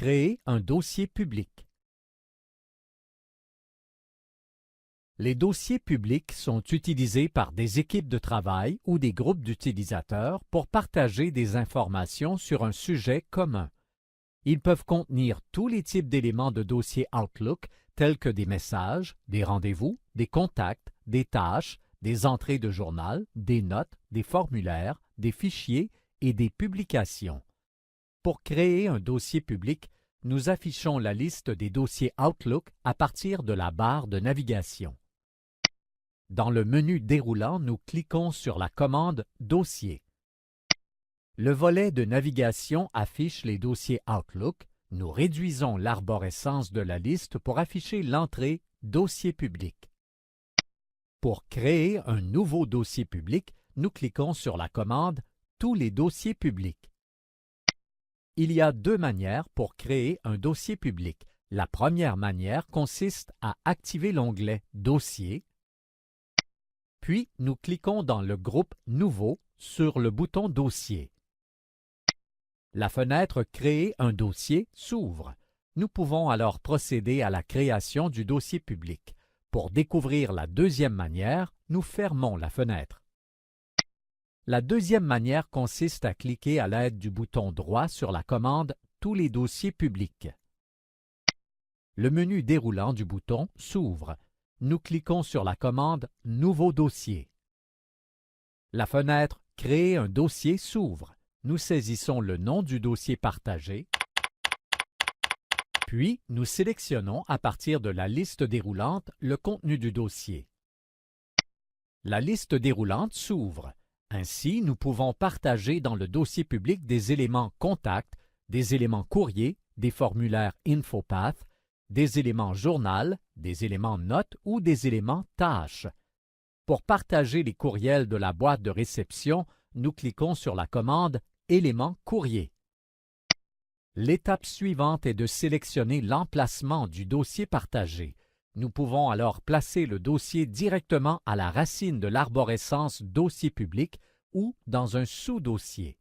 créer un dossier public. Les dossiers publics sont utilisés par des équipes de travail ou des groupes d'utilisateurs pour partager des informations sur un sujet commun. Ils peuvent contenir tous les types d'éléments de dossier Outlook, tels que des messages, des rendez-vous, des contacts, des tâches, des entrées de journal, des notes, des formulaires, des fichiers et des publications. Pour créer un dossier public, nous affichons la liste des dossiers Outlook à partir de la barre de navigation. Dans le menu déroulant, nous cliquons sur la commande « Dossier ». Le volet de navigation affiche les dossiers Outlook. Nous réduisons l'arborescence de la liste pour afficher l'entrée « Dossier public ». Pour créer un nouveau dossier public, nous cliquons sur la commande « Tous les dossiers publics ». Il y a deux manières pour créer un dossier public. La première manière consiste à activer l'onglet « Dossier », puis nous cliquons dans le groupe « Nouveau » sur le bouton « Dossier ». La fenêtre « Créer un dossier » s'ouvre. Nous pouvons alors procéder à la création du dossier public. Pour découvrir la deuxième manière, nous fermons la fenêtre. La deuxième manière consiste à cliquer à l'aide du bouton droit sur la commande « Tous les dossiers publics ». Le menu déroulant du bouton s'ouvre. Nous cliquons sur la commande « Nouveau dossier ». La fenêtre « Créer un dossier » s'ouvre. Nous saisissons le nom du dossier partagé, puis nous sélectionnons à partir de la liste déroulante le contenu du dossier. La liste déroulante s'ouvre. Ainsi, nous pouvons partager dans le dossier public des éléments contacts, des éléments courrier, des formulaires InfoPath, des éléments journal, des éléments notes ou des éléments tâches. Pour partager les courriels de la boîte de réception, nous cliquons sur la commande « Éléments courrier ». L'étape suivante est de sélectionner l'emplacement du dossier partagé. Nous pouvons alors placer le dossier directement à la racine de l'arborescence Dossier public ou dans un sous-dossier.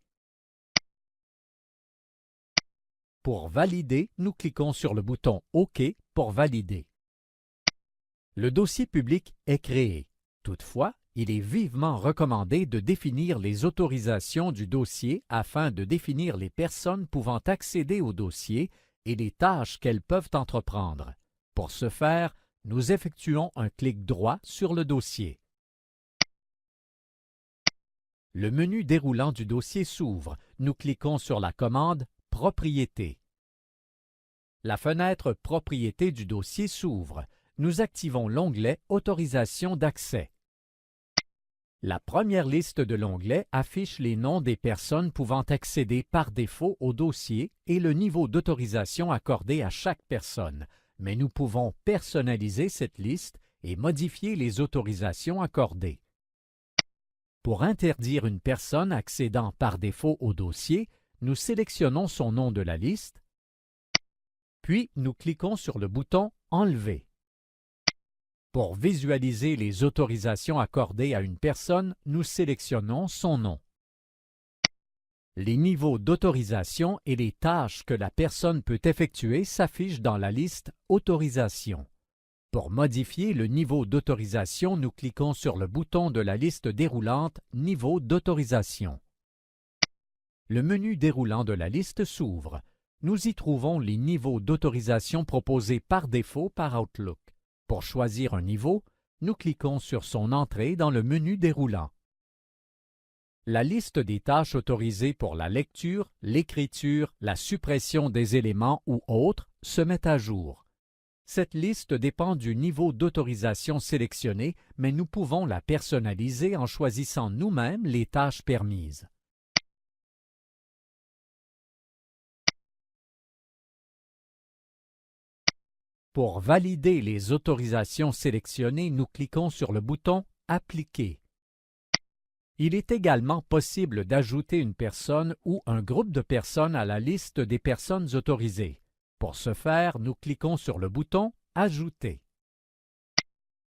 Pour valider, nous cliquons sur le bouton « OK » pour valider. Le dossier public est créé. Toutefois, il est vivement recommandé de définir les autorisations du dossier afin de définir les personnes pouvant accéder au dossier et les tâches qu'elles peuvent entreprendre. Pour ce faire, nous effectuons un clic droit sur le dossier. Le menu déroulant du dossier s'ouvre. Nous cliquons sur la commande « Propriétés ». La fenêtre « Propriétés » du dossier s'ouvre. Nous activons l'onglet « Autorisation d'accès ». La première liste de l'onglet affiche les noms des personnes pouvant accéder par défaut au dossier et le niveau d'autorisation accordé à chaque personne, mais nous pouvons personnaliser cette liste et modifier les autorisations accordées. Pour interdire une personne accédant par défaut au dossier, nous sélectionnons son nom de la liste, puis nous cliquons sur le bouton « Enlever ». Pour visualiser les autorisations accordées à une personne, nous sélectionnons son nom. Les niveaux d'autorisation et les tâches que la personne peut effectuer s'affichent dans la liste « Autorisation ». Pour modifier le niveau d'autorisation, nous cliquons sur le bouton de la liste déroulante « Niveau d'autorisation ». Le menu déroulant de la liste s'ouvre. Nous y trouvons les niveaux d'autorisation proposés par défaut par Outlook. Pour choisir un niveau, nous cliquons sur son entrée dans le menu déroulant. La liste des tâches autorisées pour la lecture, l'écriture, la suppression des éléments ou autres se met à jour. Cette liste dépend du niveau d'autorisation sélectionné, mais nous pouvons la personnaliser en choisissant nous-mêmes les tâches permises. Pour valider les autorisations sélectionnées, nous cliquons sur le bouton « Appliquer ». Il est également possible d'ajouter une personne ou un groupe de personnes à la liste des personnes autorisées. Pour ce faire, nous cliquons sur le bouton « Ajouter ».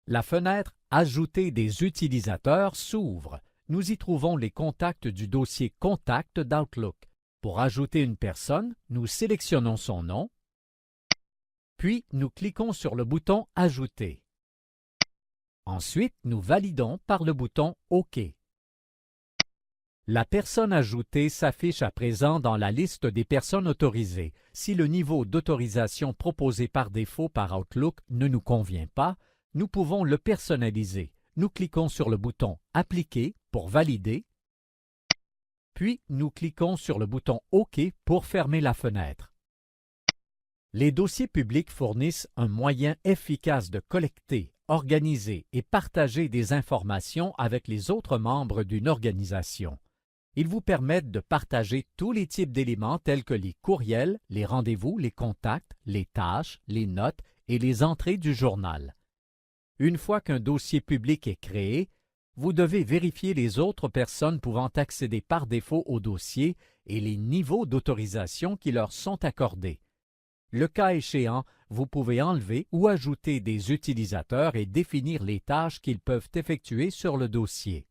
La fenêtre « Ajouter des utilisateurs » s'ouvre. Nous y trouvons les contacts du dossier « Contacts » d'Outlook. Pour ajouter une personne, nous sélectionnons son nom, puis nous cliquons sur le bouton « Ajouter ». Ensuite, nous validons par le bouton « OK ». La personne ajoutée s'affiche à présent dans la liste des personnes autorisées. Si le niveau d'autorisation proposé par défaut par Outlook ne nous convient pas, nous pouvons le personnaliser. Nous cliquons sur le bouton « Appliquer » pour valider, puis nous cliquons sur le bouton « OK » pour fermer la fenêtre. Les dossiers publics fournissent un moyen efficace de collecter, organiser et partager des informations avec les autres membres d'une organisation. Ils vous permettent de partager tous les types d'éléments tels que les courriels, les rendez-vous, les contacts, les tâches, les notes et les entrées du journal. Une fois qu'un dossier public est créé, vous devez vérifier les autres personnes pouvant accéder par défaut au dossier et les niveaux d'autorisation qui leur sont accordés. Le cas échéant, vous pouvez enlever ou ajouter des utilisateurs et définir les tâches qu'ils peuvent effectuer sur le dossier.